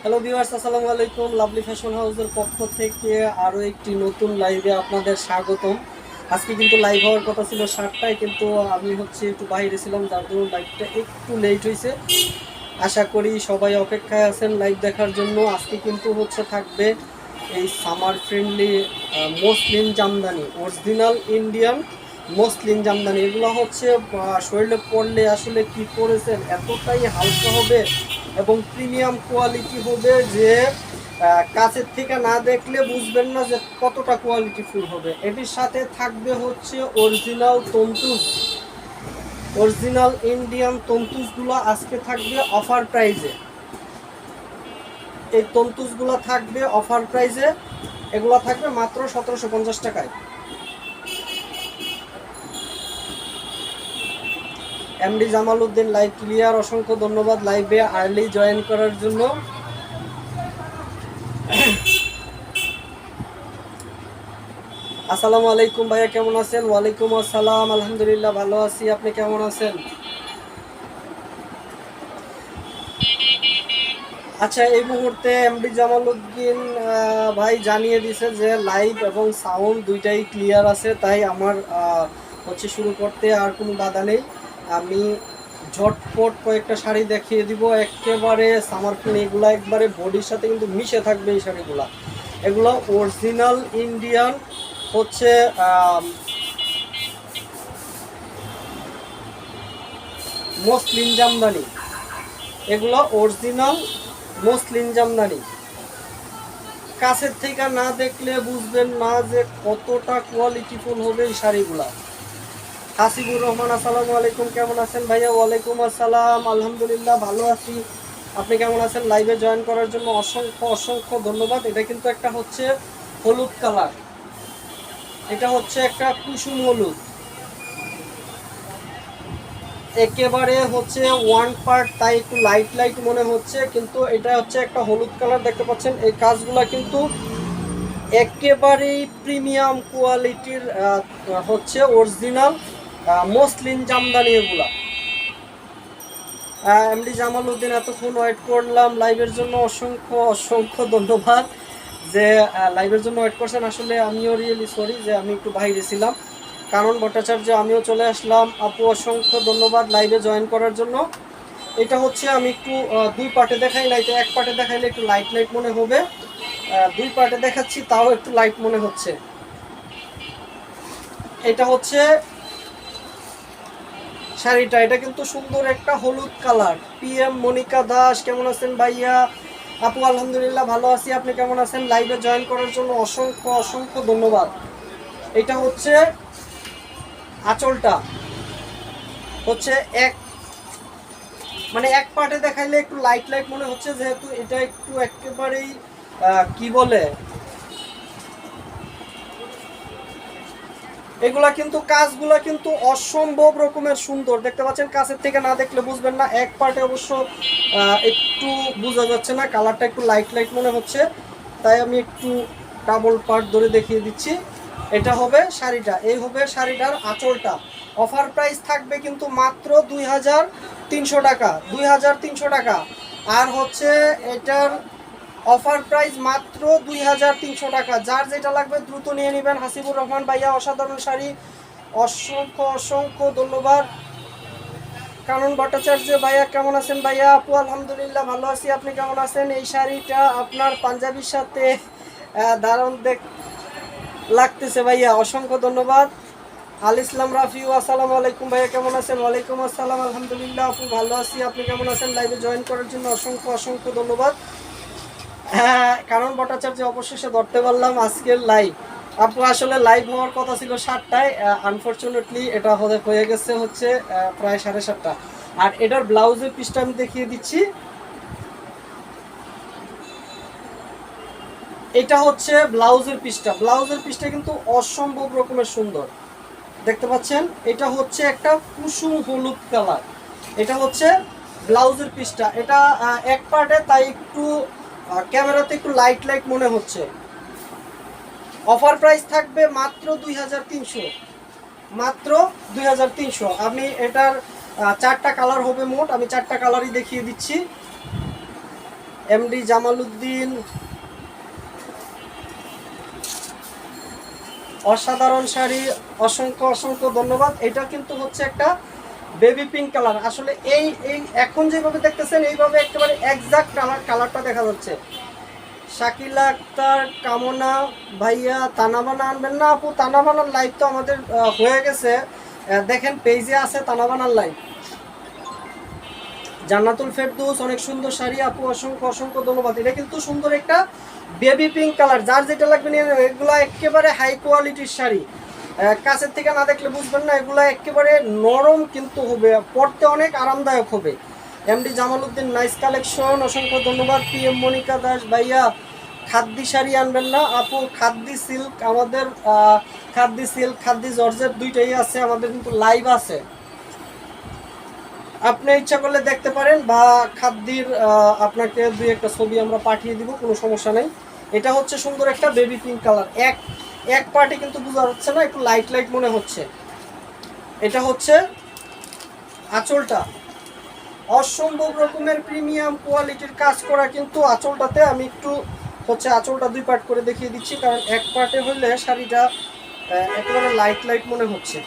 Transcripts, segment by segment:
Hello viewers, আসসালামু আলাইকুম। Lovely fashion হাউসের পক্ষ থেকে আরও একটি নতুন লাইভে আপনাদের স্বাগতম। আজকে কিন্তু লাইভ হওয়ার কথা ছিল 7টায়, কিন্তু আমি একটু বাইরে ছিলাম, যার জন্য লাইভটা একটু লেট হয়েছে। আশা করি সবাই অপেক্ষায় আছেন লাইভ দেখার জন্য। আজকে কিন্তু থাকবে এই summer friendly muslin Jamdani, original Indian muslin Jamdani. এগুলো শরীরে পরলে আসলে কি পরেছেন এতটাই হালকা হবে এবং প্রিমিয়াম কোয়ালিটি হবে যে কাছের থেকে না দেখলে বুঝবেন না যে কতটা কোয়ালিটিফুল হবে। এটির সাথে থাকবে অরিজিনাল তন্তুজ, অরিজিনাল ইন্ডিয়ান তন্তুজগুলো আজকে থাকবে অফার প্রাইজে। এই তন্তুজগুলো থাকবে অফার প্রাইজে, এগুলো থাকবে মাত্র 1750 টাকায়। MD Jamal Uddin live clear, অসংখ্য ধন্যবাদ লাইভে আর্লি জয়েন করার জন্য। আসসালামু আলাইকুম ভাইয়া, কেমন আছেন? ওয়ালাইকুম আসসালাম, আলহামদুলিল্লাহ ভালো আছি, আপনি কেমন আছেন? আচ্ছা, এই মুহূর্তে এমডি জামাল উদ্দিন ভাই জানিয়ে দিছে যে লাইভ এবং সাউন্ড দুইটাই ক্লিয়ার আছে, তাই আমার শুরু করতে আর কোনো বাধা নেই। আমি ঝটপট কয়েকটা শাড়ি দেখিয়ে দিব, একেবারে সামার ফিন। এগুলো একবারে বডির সাথে কিন্তু মিশে থাকবে এই শাড়িগুলো। এগুলো অরিজিনাল ইন্ডিয়ান মসলিন জামদানি। এগুলো অরিজিনাল মসলিন জামদানি। কাছের থেকে না দেখলে বুঝবেন না যে কতটা কোয়ালিটিফুল হবে এই শাড়িগুলা। হাসিবুর রহমান, আসসালামু আলাইকুম, কেমন আছেন ভাইয়া? ওয়ালাইকুম আসসালাম, আলহামদুলিল্লাহ ভালো আছি, আপনি কেমন আছেন? লাইভে জয়েন করার জন্য অসংখ্য অসংখ্য ধন্যবাদ। এটা কিন্তু একটা হলুদ কালার, এটা একটা কুসুম হলুদ, একেবারে ওয়ান পার্ট, তাই একটু লাইট লাইট মনে হচ্ছে, কিন্তু এটা একটা হলুদ কালার দেখতে পাচ্ছেন। এই কাজগুলা কিন্তু একেবারেই প্রিমিয়াম কোয়ালিটির, অরিজিনাল মসলিন জামদানি এগুলা। এমডি জামাল উদ্দিন, এতক্ষণ ওয়েট করলাম লাইভের জন্য, অসংখ্য অসংখ্য ধন্যবাদ যে লাইভের জন্য ওয়েট করছেন। আসলে আমিও রিয়েলি সরি যে আমি একটু বাইরে ছিলাম। কারণ ভট্টাচার্য, আমিও চলে আসলাম। আপু অসংখ্য ধন্যবাদ লাইভে জয়েন করার জন্য। এটা আমি একটু দুই পার্টে দেখাই, লাইটে এক পার্টে দেখাইলে একটু লাইট লাইট মনে হবে, দুই পার্টে দেখাচ্ছি তাও একটু লাইট মনে হচ্ছে। এটা শাড়িটা, এটা কিন্তু সুন্দর একটা হলুদ কালার। পিএম মনিকা দাস, কেমন আছেন ভাইয়া? আপু আলহামদুলিল্লাহ ভালো আছি, আপনি কেমন আছেন? লাইভে জয়েন করার জন্য অসংখ্য অসংখ্য ধন্যবাদ। এটা আঁচলটা এক এক পার্টে দেখাইলে একটু লাইট লাইট মনে হচ্ছে, যেহেতু এটা একটু একেবারেই কি বলে, এগুলা কিন্তু কাজগুলা কিন্তু অসম্ভব রকমের সুন্দর। দেখতে পাচ্ছেন, কাছের থেকে না দেখলে বুঝবেন না। এক পার্টে অবশ্য একটু বোঝা যাচ্ছে না, কালারটা একটু লাইট লাইট মনে হচ্ছে, তাই আমি একটু ডাবল পার্ট ধরে দেখিয়ে দিচ্ছি। এটা হবে শাড়িটা, এই হবে শাড়িটার আঁচলটা। অফার প্রাইস থাকবে কিন্তু মাত্র 2300 টাকা, 2300 টাকা। আর এটার অফার প্রাইস মাত্র 2300 টাকা। যার যেটা লাগবে দ্রুত নিয়ে নেবেন। হাসিবুর রহমান ভাইয়া, অসাধারণ শাড়ি, অসংখ্য অসংখ্য ধন্যবাদ। কানন ভট্টাচার্য ভাইয়া, কেমন আছেন ভাইয়া? আপু আলহামদুলিল্লাহ ভালো আছি, আপনি কেমন আছেন? এই শাড়িটা আপনার পাঞ্জাবির সাথে দারুণ লাগতেছে ভাইয়া, অসংখ্য ধন্যবাদ। আল ইসলাম রাফিউ, আসসালামু আলাইকুম ভাইয়া, কেমন আছেন? ওয়ালাইকুম আসসালাম, আলহামদুলিল্লাহ আপু ভালো আছি, আপনি কেমন আছেন? লাইভে জয়েন করার জন্য অসংখ্য অসংখ্য ধন্যবাদ। হ্যাঁ, কারণ ভট্টাচার্য অবশেষে ধরতে পারলাম আজকের লাইভ। আপু আসলে লাইভ হওয়ার কথা ছিল 7টায়, আনফরচুনেটলি এটা হয়ে গেছে প্রায় 7:30। আর এটার ব্লাউজের পিসটা আমি দেখিয়ে দিচ্ছি। এটা ব্লাউজের পিসটা, ব্লাউজের পিসটা কিন্তু অসম্ভব রকমের সুন্দর, দেখতে পাচ্ছেন। এটা একটা কুসুম হলুদ কালার, এটা ব্লাউজের পিসটা। এটা এক পার্টে, তাই একটু ক্যামেরাতে একটু লাইট লাইট মনে হচ্ছে। অফার প্রাইস থাকবে মাত্র 2300, মাত্র 2300। আমি এটার 4টা কালার হবে মোট, আমি 4টা কালারই দেখিয়ে দিচ্ছি। এমডি জামালউদ্দিন, অসাধারণ শাড়ি, অসংখ্য অসংখ্য ধন্যবাদ। এটা কিন্তু হচ্ছে একটা বেবি পিঙ্ক কালার। আসলে এই এই এখন যেভাবে দেখতেছেন এইভাবে একেবারে এক্সাক্ট কালারটা দেখা যাচ্ছে। শাকিলা আক্তার, কামনা ভাইয়া, তানাবানা আনবেন না আপু? তানাবানার লাইভ তো আমাদের হয়ে গেছে, দেখেন পেজে আছে তানাবানার লাইভ। জান্নাতুল ফেরদৌস, অনেক সুন্দর শাড়ি আপু, অসংখ্য অসংখ্য ধন্যবাদ। এটা কিন্তু সুন্দর একটা বেবি পিঙ্ক কালার, যার যেটা লাগবে নিয়ে নেবে। এগুলো একেবারে হাই কোয়ালিটির শাড়ি, কাছের থেকে না দেখলে বুঝবেন না। এগুলো একেবারে নরম কিন্তু হবে, পরতে অনেক আরামদায়ক হবে। এমডি জামালউদ্দিন, নাইস কালেকশন, অসংখ্য ধন্যবাদ। পিএম মনিকা দাস ভাইয়া, খাদ্দি শাড়ি আনবেন না আপু? খাদ্দি সিল্ক আমাদের, খাদ্দি সিল্ক, খাদ্দি জর্জেট দুইটাই আছে আমাদের, কিন্তু লাইভ আছে, আপনি ইচ্ছা করলে দেখতে পারেন, বা খাদ্যির আপনাকে দুই একটা ছবি আমরা পাঠিয়ে দিব, কোনো সমস্যা নেই। এটা হচ্ছে সুন্দর একটা বেবি পিঙ্ক কালার, এক পার্টে কিন্তু বোঝা যাচ্ছে না, একটু লাইট লাইট মনে হচ্ছে। এটা হচ্ছে আঁচলটা, অসম্ভব রকমের প্রিমিয়াম কোয়ালিটির কাজ করা কিন্তু আঁচলটাতে। আমি একটু হচ্ছে আঁচলটা দুই পার্ট করে দেখিয়ে দিচ্ছি, কারণ এক পার্টে হলে শাড়িটা একেবারে লাইট লাইট মনে হচ্ছে।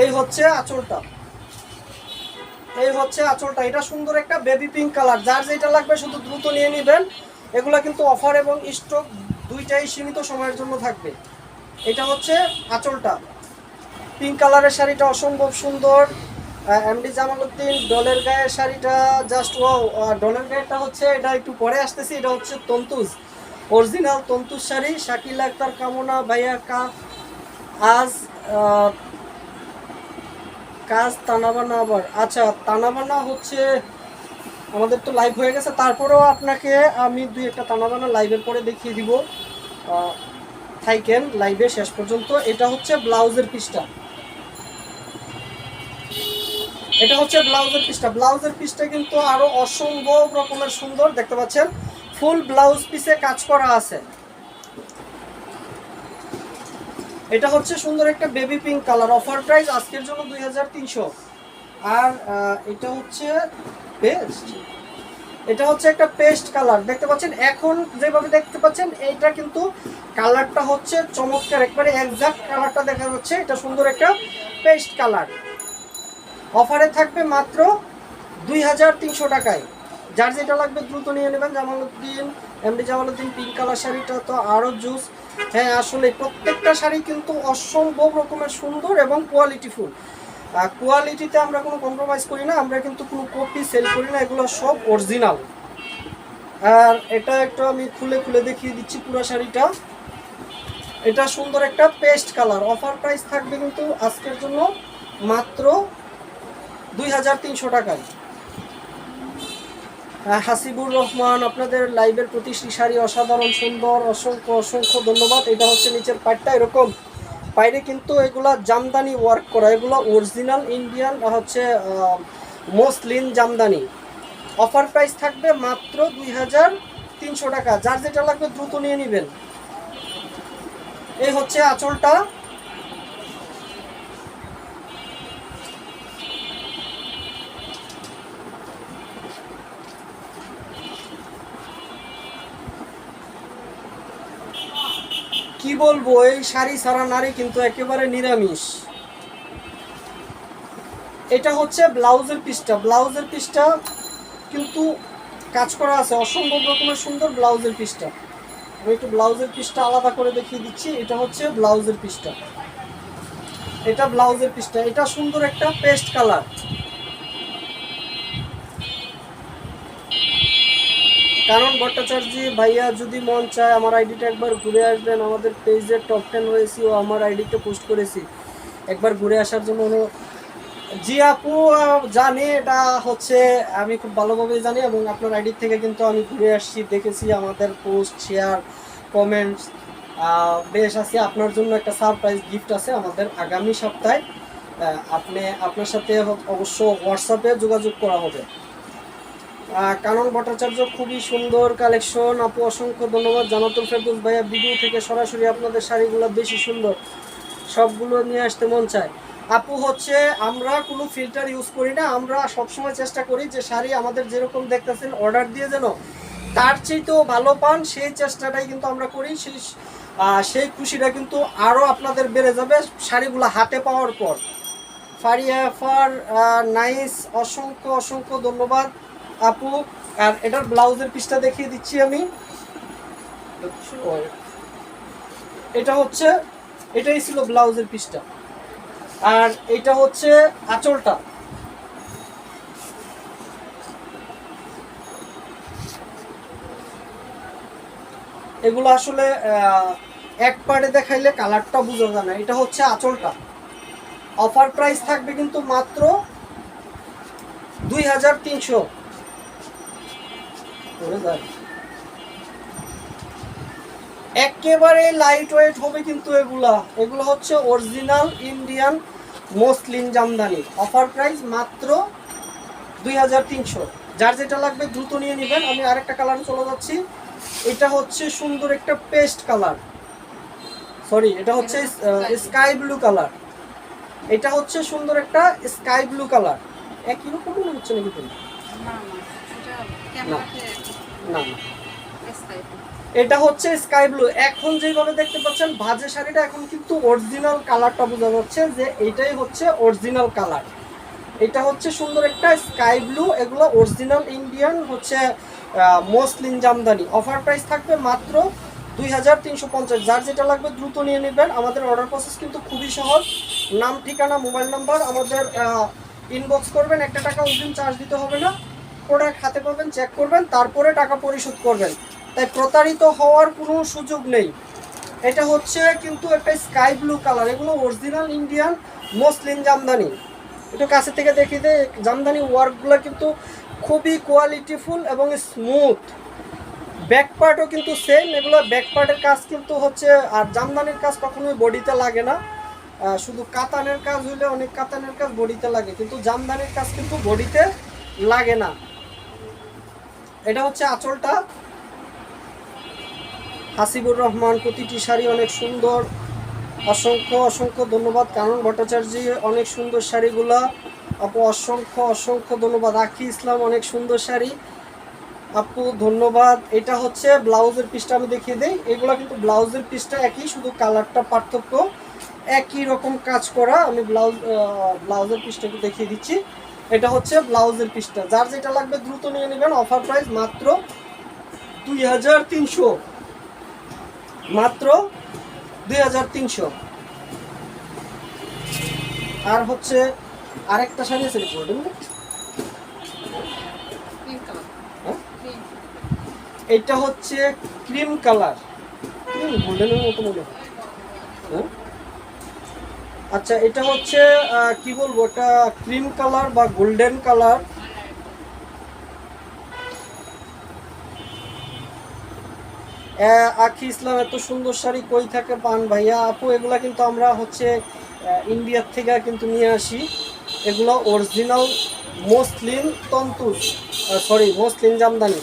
এই হচ্ছে আঁচলটা, এই হচ্ছে আঁচলটা। এটা সুন্দর একটা বেবি পিঙ্ক কালার, যার যেটা লাগবে শুধু দ্রুত নিয়ে নেবেন। এগুলো কিন্তু অফার এবং স্টক দুইটাই সীমিত সময়ের জন্য থাকবে। এটা হচ্ছে আঁচলটা, পিঙ্ক কালারের শাড়িটা অসম্ভব সুন্দর। এমডি জামালউদ্দিন, ডলের গায়ের শাড়িটা জাস্ট ওয়াও। ডলের গায়েরটা হচ্ছে, এটা একটু পরে আসতেছি, এটা হচ্ছে তন্তুজ, অরিজিনাল তন্তুজ শাড়ি। শাকিলা আক্তার, কামনা ভাইয়া, আজ কাজ তানাবানা আবার, আচ্ছা তানাবানা হচ্ছে আমাদের তো লাইভ হয়ে গেছে, তারপরেও আপনাকে আমি দুই একটা তানাবানা লাইভের পরে দেখিয়ে দিব, থাইকেন লাইভে শেষ পর্যন্ত। এটা হচ্ছে ব্লাউজের পিসটা, এটা হচ্ছে ব্লাউজের পিসটা। ব্লাউজের পিসটা কিন্তু আরো অসম্ভব রকমের সুন্দর, দেখতে পাচ্ছেন ফুল ব্লাউজ পিসে কাজ করা আছে। এটা হচ্ছে সুন্দর একটা baby pink colour, offer price আজকের জন্য 2300। আর এটা হচ্ছে পেস্ট, এটা হচ্ছে একটা পেস্ট কালার, দেখতে পাচ্ছেন এখন যেভাবে দেখতে পাচ্ছেন। এইটা কিন্তু কালারটা হচ্ছে চমৎকার, একবারে এক্সাক্ট কালারটা দেখা যাচ্ছে। এটা সুন্দর একটা পেস্ট কালার, অফারে থাকবে মাত্র 2300 টাকায়। যার যেটা লাগবে দ্রুত নিয়ে নেবেন। Jamaluddin, MD Jamaluddin, pink colour শাড়িটা তো আরও জুস। হ্যাঁ আসলে প্রত্যেকটা শাড়ি কিন্তু অসম্ভব রকমের সুন্দর এবং কোয়ালিটিফুল। কোয়ালিটিতে আমরা কোনো কম্প্রোমাইজ করি না, আমরা কিন্তু কোনো কপি সেল করি না, এগুলো সব অরিজিনাল। আর এটা একটু আমি খুলে খুলে দেখিয়ে দিচ্ছি পুরো শাড়িটা। এটা সুন্দর একটা পেস্ট কালার, অফার প্রাইস থাকবে কিন্তু আজকের জন্য মাত্র 2300 টাকায়। হাসিবুর রহমান, আপনাদের লাইভের প্রতি শাড়ি অসাধারণ সুন্দর, অসংখ্য অসংখ্য ধন্যবাদ। এটা হচ্ছে নিচের পাটটা এরকম, বাইরে কিন্তু এগুলা জামদানি ওয়ার্ক করা, এগুলো অরিজিনাল ইন্ডিয়ান হচ্ছে মসলিন জামদানি। অফার প্রাইস থাকবে মাত্র 2300 টাকা। যার যেটা লাগবে দ্রুত নিয়ে নেবেন। এই হচ্ছে আঁচলটা, কি বলবো, এই শাড়ি ছাড়া নারী কিন্তু একেবারে নিরামিষ। এটা হচ্ছে ব্লাউজের পিসটা, ব্লাউজের পিসটা কিন্তু কাজ করা আছে, অসম্ভব রকমের সুন্দর ব্লাউজের পিসটা। আমি একটু ব্লাউজের পিসটা আলাদা করে দেখিয়ে দিচ্ছি। এটা হচ্ছে ব্লাউজের পিসটা, এটা ব্লাউজের পিসটা। এটা সুন্দর একটা পেস্ট কালার। কারণ ভট্টাচার্য ভাইয়া, যদি মন চায় আমার আইডিটা একবার ঘুরে আসবেন, আমাদের পেজের টপ 10 হয়েছি ও আমার আইডিতে পোস্ট করেছি, একবার ঘুরে আসার জন্য। জি আপু জানি, এটা হচ্ছে আমি খুব ভালোভাবেই জানি, এবং আপনার আইডি থেকে কিন্তু আমি ঘুরে আসছি, দেখেছি আমাদের পোস্ট, শেয়ার, কমেন্টস বেশ আছে। আপনার জন্য একটা সারপ্রাইজ গিফট আছে আমাদের আগামী সপ্তাহে। আপনার সাথে অবশ্য হোয়াটসঅ্যাপে যোগাযোগ করা হবে। কানন ভট্টাচার্য, খুবই সুন্দর কালেকশন আপু, অসংখ্য ধন্যবাদ। জান্নাতুল ফেরদৌস ভাইয়া, ভিডিও থেকে সরাসরি আপনাদের শাড়িগুলো বেশি সুন্দর, সবগুলো নিয়ে আসতে মন চায়। আপু হচ্ছে আমরা কোনো ফিল্টার ইউজ করি না, আমরা সবসময় চেষ্টা করি যে শাড়ি আমাদের যেরকম দেখতেছেন অর্ডার দিয়ে যেন তার চেয়েতেও ভালো পান, সেই চেষ্টাটাই কিন্তু আমরা করি। সেই খুশিটা কিন্তু আরও আপনাদের বেড়ে যাবে শাড়িগুলো হাতে পাওয়ার পর। ফারিয়া ফার নাইস, অসংখ্য অসংখ্য ধন্যবাদ আপু। আর এটার ব্লাউজের পিসটা দেখিয়ে দিচ্ছি আমি। এটা হচ্ছে, এটাই ছিল ব্লাউজের পিসটা, আর এটা হচ্ছে আঁচলটা। এগুলো আসলে এক পার্টে দেখাইলে কালারটা বোঝা যায় না। এটা হচ্ছে আঁচলটা। অফার প্রাইস থাকবে কিন্তু মাত্র 2300। একেবারে লাইট ওয়েট হবে কিন্তু এগুলো হচ্ছে original Indian muslin Jamdani. Offer price মাত্র 2300। যার যেটা লাগবে দ্রুত নিয়ে নেবেন। আমি আরেকটা কালারে চলে যাচ্ছি। এটা হচ্ছে সুন্দর একটা পেস্ট কালার, সরি এটা হচ্ছে স্কাই ব্লু কালার। এটা হচ্ছে সুন্দর একটা স্কাই ব্লু কালার। একই রকম মনে হচ্ছে নাকি তুমি? না না, এটা হচ্ছে স্কাই ব্লু। এখন যেভাবে দেখতে পাচ্ছেন ভাজে শাড়িটা, এখন কিন্তু অরিজিনাল কালারটা বোঝা যাচ্ছে যে এইটাই হচ্ছে অরিজিনাল কালার। এটা হচ্ছে সুন্দর একটা স্কাই ব্লু। এগুলো অরিজিনাল ইন্ডিয়ান হচ্ছে মসলিন জামদানি। অফার প্রাইস থাকবে মাত্র 2350। যার যেটা লাগবে দ্রুত নিয়ে নেবেন। আমাদের অর্ডার প্রসেস কিন্তু খুবই সহজ। নাম, ঠিকানা, মোবাইল নাম্বার আমাদের ইনবক্স করবেন। 1 টাকা অগ্রিম চার্জ দিতে হবে না। প্রোডাক্ট হাতে পাবেন, চেক করবেন, তারপরে টাকা পরিশোধ করবেন। তাই প্রতারিত হওয়ার কোনো সুযোগ নেই। এটা হচ্ছে কিন্তু একটা স্কাই ব্লু কালার। এগুলো অরিজিনাল ইন্ডিয়ান মসলিন জামদানি। একটু কাছে থেকে দেখিয়ে দেয়। জামদানি ওয়ার্কগুলো কিন্তু খুবই কোয়ালিটিফুল এবং স্মুথ। ব্যাক পার্টও কিন্তু সেম। এগুলো ব্যাক পার্টের কাজ কিন্তু হচ্ছে, আর জামদানির কাজ কখনোই বডিতে লাগে না। শুধু কাতানের কাজ হইলে অনেক কাতানের কাজ বডিতে লাগে, কিন্তু জামদানির কাজ কিন্তু বডিতে লাগে না। এটা হচ্ছে আঁচলটা। হাসিবুর রহমান, প্রতিটি শাড়ি অনেক সুন্দর। অসংখ্য অসংখ্য ধন্যবাদ কানন ভট্টাচার্য, অনেক সুন্দর শাড়িগুলা। আপু অসংখ্য অসংখ্য ধন্যবাদ। আখি ইসলাম, অনেক সুন্দর শাড়ি আপু, ধন্যবাদ। এটা হচ্ছে ব্লাউজের পিসটা আমি দেখিয়ে দিই। এগুলো কিন্তু ব্লাউজের পিসটা একই, শুধু কালারটা পার্থক্য। একই রকম কাজ করা। আমি ব্লাউজের পিসটা একটু দেখিয়ে দিচ্ছি। এটা হচ্ছে ব্লাউজের পিসটা। যার যেটা লাগবে দ্রুত নিয়ে নেবেন। অফার প্রাইস মাত্র 2300, মাত্র 2300। আর হচ্ছে আরেকটা শাড়ি আছে গোল্ডেন, এটা হচ্ছে ক্রিম কালার, গোল্ডেনের মতো মনে হয়। হ্যাঁ, আচ্ছা এটা হচ্ছে কি বলবো, এটা ক্রিম কালার বা গোল্ডেন কালার। আখি ইসলাম, এত সুন্দর শাড়ি কই থেকে পান ভাইয়া? আপু এগুলা কিন্তু আমরা হচ্ছে ইন্ডিয়ার থেকে কিন্তু নিয়ে আসি। এগুলো অরিজিনাল মসলিন তন্তুর, sorry muslin Jamdani.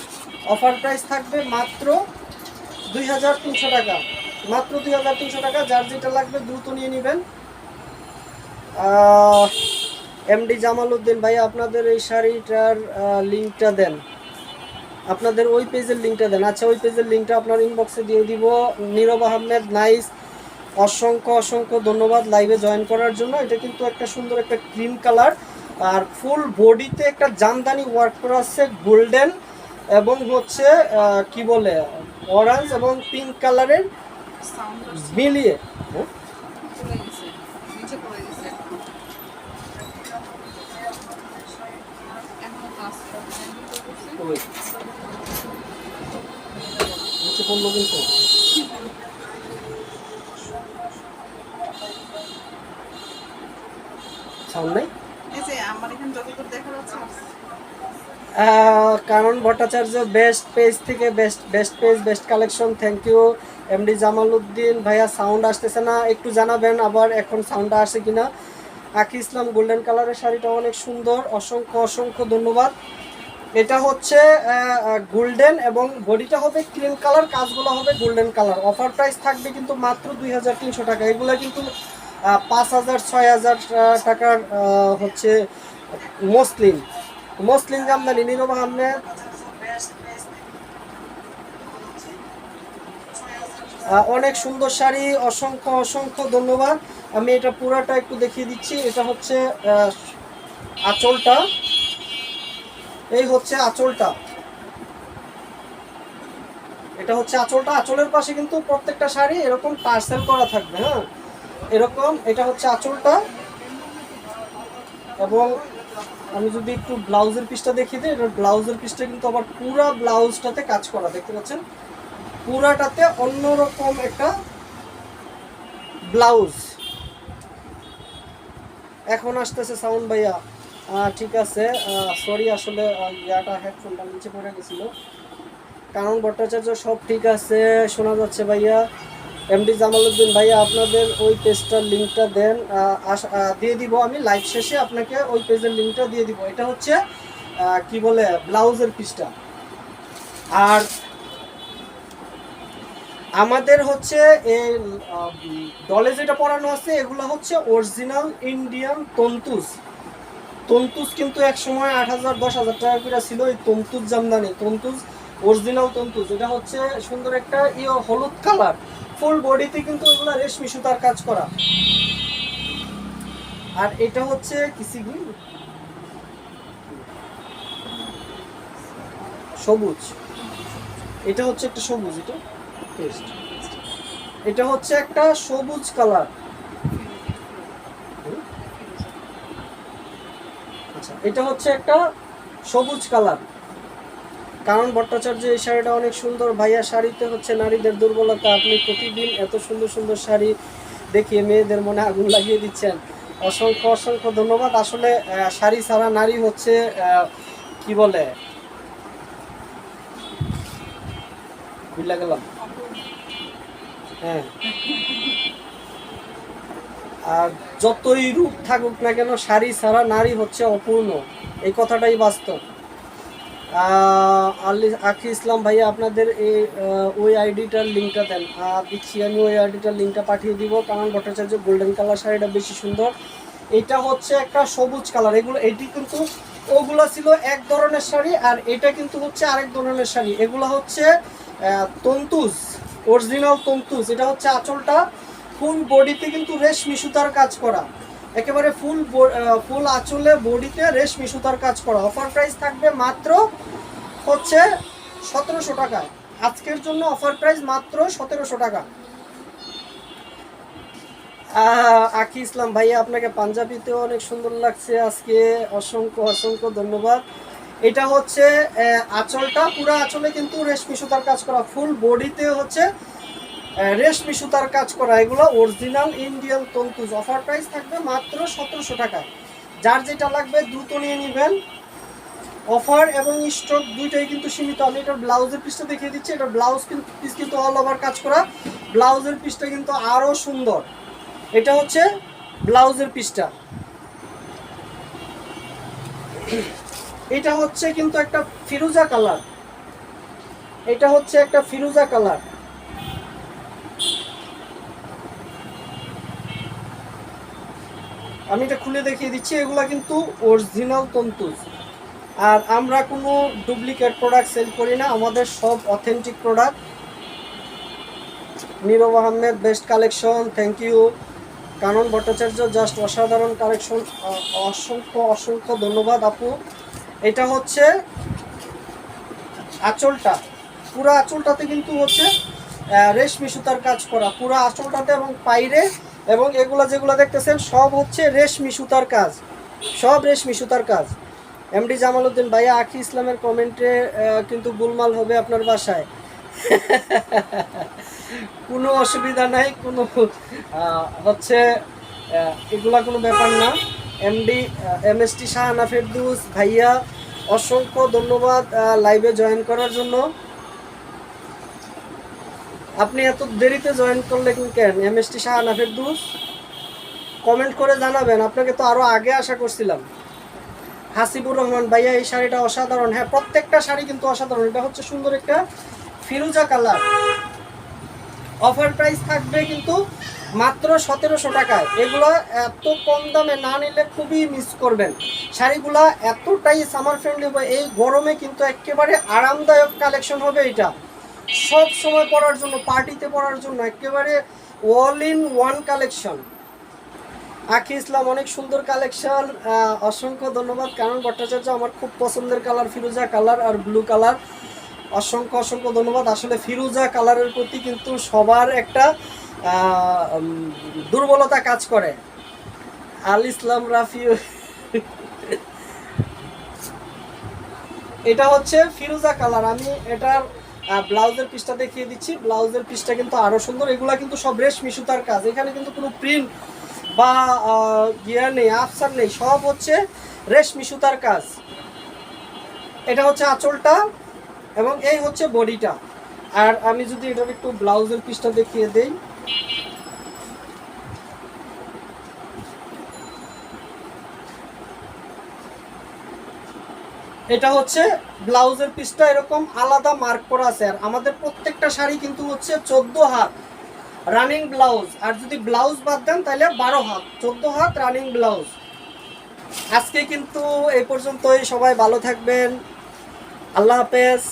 Offer price থাকবে মাত্র 2300 টাকা, মাত্র 2300 টাকা। যার যেটা লাগবে দ্রুত নিয়ে নেবেন। এমডি জামাল উদ্দিন ভাইয়া, আপনাদের এই শাড়িটার লিঙ্কটা দেন, আপনাদের ওই পেজের লিঙ্কটা দেন। আচ্ছা, ওই পেজের লিঙ্কটা আপনার ইনবক্সে দিয়ে দিব। নীরব আহমেদ, নাইস, অসংখ্য অসংখ্য ধন্যবাদ লাইভে জয়েন করার জন্য। এটা কিন্তু একটা সুন্দর একটা ক্রিম কালার, আর ফুল বডিতে একটা জামদানি ওয়ার্ক করা আছে গোল্ডেন এবং হচ্ছে কি বলে অরেঞ্জ এবং পিঙ্ক কালারের মিলিয়ে। পড়লো কিন্তু সাউন্ড নাই। কারণ ভট্টাচার্য, বেস্ট পেজ থেকে best page, best collection. Thank you MD Jamal Uddin ভাইয়া। সাউন্ড আসতেছে না, একটু জানাবেন আবার এখন সাউন্ডটা আসে কিনা। আখি ইসলাম, গোল্ডেন কালারের শাড়িটা অনেক সুন্দর। অসংখ্য অসংখ্য ধন্যবাদ। এটা হচ্ছে গোল্ডেন এবং বডিটা হবে ক্রিম কালার, কাজগুলো হবে গোল্ডেন কালার। অফার প্রাইস থাকবে কিন্তু মাত্র 2300 টাকা। এগুলো কিন্তু 5,000 6,000 টাকার হচ্ছে মসলিন মসলিন জামদানি নীরব আহমেদ। অনেক সুন্দর শাড়ি, অসংখ্য অসংখ্য ধন্যবাদ। আমি এটা পুরাটা একটু দেখিয়ে দিচ্ছি। এটা হচ্ছে আঁচলটা, এই হচ্ছে আঁচলটা, এটা হচ্ছে আঁচলটা। আঁচলের পাশে কিন্তু প্রত্যেকটা শাড়ি এরকম টার্সেল করা থাকবে, হ্যাঁ এরকম। এটা হচ্ছে আঁচলটা, এবং আমি যদি একটু ব্লাউজের পিসটা দেখিয়ে দিই, এটার ব্লাউজের পিসটা কিন্তু আবার পুরা ব্লাউজটাতে কাজ করা, দেখতে পাচ্ছেন পুরাটাতে অন্যরকম একটা ব্লাউজ। এখন আসতেছে সাউন্ড ভাইয়া, ঠিক আছে, সরি আসলে ইয়াটা হেডফোনটা নিচে পড়ে গেছিল। কারণ ভট্টাচার্য সব ঠিক আছে, শোনা যাচ্ছে ভাইয়া। এমডি জামালউদ্দিন ভাইয়া আপনাদের ওই পেজটার লিঙ্কটা দেন, দিয়ে দিব আমি লাইভ শেষে আপনাকে ওই পেজের লিঙ্কটা দিয়ে দিব। এটা হচ্ছে কি বলে ব্লাউজের পিসটা। আর আমাদের হচ্ছে এই ডলে যেটা পরানো আছে এগুলো হচ্ছে অরিজিনাল ইন্ডিয়ান তন্তুজ। তন্তুজ কিন্তু এক সময় 8,000 10,000 টাকা করে ছিল এই তন্তুজ জামদানি, তন্তুজ অরিজিনাল তন্তুজ। এটা হচ্ছে সুন্দর একটা হলুদ কালার, ফুল বডিতে কিন্তু এগুলো রেশমি সুতার কাজ করা। আর এটা হচ্ছে কিসিগি সবুজ, এটা হচ্ছে একটা সবুজ, এটা টেস্ট, এটা হচ্ছে একটা সবুজ কালার। আচ্ছা, এটা হচ্ছে একটা সবুজ কালার। কারণ ভট্টাচার্য এই শাড়িটা অনেক সুন্দর ভাইয়া। শাড়িতে হচ্ছে নারীদের দুর্বলতা, আপনি প্রতিদিন এত সুন্দর সুন্দর শাড়ি দেখিয়ে মেয়েদের মনে আগুন লাগিয়ে দিচ্ছেন। অসংখ্য অসংখ্য ধন্যবাদ। আসলে শাড়ি ছাড়া নারী হচ্ছে কি বলে, ভুলে গেলাম, হ্যাঁ। আর যতই রূপ থাকুক না কেন শাড়ি ছাড়া নারী হচ্ছে অপূর্ণ, এই কথাটাই বাস্তব। আখি ইসলাম ভাইয়া আপনাদের এই ওই আইডিটার লিঙ্কটা দেন, দিচ্ছি আমি ওই আইডিটার লিঙ্কটা পাঠিয়ে দিব। কারণ ভট্টাচার্য গোল্ডেন কালার শাড়িটা বেশি সুন্দর। এটা হচ্ছে একটা সবুজ কালার, এগুলো এটি কিন্তু ওগুলো ছিল এক ধরনের শাড়ি, আর এটা কিন্তু হচ্ছে আরেক ধরনের শাড়ি। এগুলো হচ্ছে তন্তুজ, অরিজিনাল তন্তুজ। এটা হচ্ছে আঁচলটা, ফুল বডিতে কিন্তু রেশমি সুতার কাজ করা, একেবারে ফুল আঁচলে বডিতে রেশমি সুতার কাজ করা। অফার প্রাইস থাকবে মাত্র হচ্ছে 1700 টাকা। আজকের জন্য অফার প্রাইস মাত্র 1700 টাকা। আকি ইসলাম ভাইয়া আপনাকে পাঞ্জাবিতেও অনেক সুন্দর লাগছে আজকে, অসংখ্য অসংখ্য ধন্যবাদ। এটা হচ্ছে আঁচলটা, পুরো আঁচলে কিন্তু রেশমি সুতার কাজ করা, ফুল বডিতে হচ্ছে রেশমি সুতার কাজ করা। এগুলো অরিজিনাল ইন্ডিয়ান তন্তুজ। অফার প্রাইস থাকবে মাত্র 1700 টাকা। যার যেটা লাগবে দ্রুত নিয়ে নেবেন। অফার এবং স্টক দুইটাই কিন্তু সীমিত। আমি এটার ব্লাউজের পিসটা দেখিয়ে দিচ্ছি। এটা ব্লাউজ পিস কিন্তু অল ওভার কাজ করা, ব্লাউজের পিসটা কিন্তু আরও সুন্দর। এটা হচ্ছে ব্লাউজের পিসটা। এটা হচ্ছে কিন্তু একটা ফিরোজা কালার, এটা হচ্ছে একটা ফিরোজা কালার। আমি এটা খুলে দেখিয়ে দিচ্ছি। এগুলা কিন্তু অরিজিনাল তন্তুজ, আর আমরা কোনো ডুপ্লিকেট প্রোডাক্ট সেল করি না, আমাদের সব authentic product. Nirob Ahmed best collection, thank you. Kanan Bhattacharya just অসাধারণ কালেকশন, অসংখ্য অসংখ্য ধন্যবাদ আপু। এটা হচ্ছে আঁচলটা, পুরো আঁচলটাতে কিন্তু হচ্ছে রেশমি সুতার কাজ করা, পুরো আঁচলটাতে এবং পাইরে, এবং এগুলো যেগুলো দেখতেছেন সব হচ্ছে রেশমি সুতার কাজ, সব রেশমি সুতার কাজ। এমডি জামালউদ্দিন ভাইয়া আখি ইসলামের কমেন্টে কিন্তু গোলমাল হবে আপনার বাসায়। কোনো অসুবিধা নাই, কোনো হচ্ছে এগুলা কোনো ব্যাপার না। এমএসটি শাহানা ফেরদৌস ভাইয়া অসংখ্য ধন্যবাদ লাইভে জয়েন করার জন্য। আপনি এত দেরিতে জয়েন করলেন কেন এমএসটি শাহানা ফেরদৌস? কমেন্ট করে জানাবেন, আপনাকে তো আরও আগে আশা করছিলাম। হাসিবুর রহমান ভাইয়া এই শাড়িটা অসাধারণ। হ্যাঁ, প্রত্যেকটা শাড়ি কিন্তু অসাধারণ। এটা হচ্ছে সুন্দর একটা ফিরোজা কালার। অফার প্রাইস থাকবে কিন্তু মাত্র 1700 টাকায়। এগুলো এত কম দামে না নিলে খুবই মিস করবেন। শাড়িগুলো এতটাই সামার ফ্রেন্ডলি হবে, এই গরমে কিন্তু একেবারে আরামদায়ক কালেকশন হবে এটা। সব সময় পরার জন্য, পার্টিতে পরার জন্য একেবারে অল ইন ওয়ান কালেকশন। আখি ইসলাম, অনেক সুন্দর কালেকশন, অসংখ্য ধন্যবাদ। কারণ ভট্টাচার্য, আমার খুব পছন্দের কালার ফিরোজা কালার আর ব্লু কালার। অসংখ্য অসংখ্য ধন্যবাদ। আসলে ফিরোজা কালারের প্রতি কিন্তু সবার একটা দুর্বলতা কাজ করে। আল ইসলাম রাফি, এটা হচ্ছে ফিরোজা কালার। আমি এটার ব্লাউজের পিসটা দেখিয়ে দিচ্ছি। ব্লাউজের পিসটা কিন্তু আরো সুন্দর। এগুলা কিন্তু সব রেশমি সুতার কাজ, এখানে কিন্তু কোনো প্রিন্ট বা ইয়ে নেই, আফসার নেই, সব হচ্ছে রেশমি সুতার কাজ। এটা হচ্ছে আঁচলটা এবং এই হচ্ছে বডিটা। আর আমি যদি এটার একটু ব্লাউজের পিসটা দেখিয়ে দেই, এটা হচ্ছে ব্লাউজের পিসটা, এরকম আলাদা মার্ক করা আছে। আর আমাদের প্রত্যেকটা শাড়ি কিন্তু হচ্ছে 14 হাত রানিং ব্লাউজ, আর যদি ব্লাউজ বাদ দেন তাহলে 12 হাত, 14 হাত রানিং ব্লাউজ। আজকে কিন্তু এই পর্যন্তই, সবাই ভালো থাকবেন, আল্লাহ হাফেজ।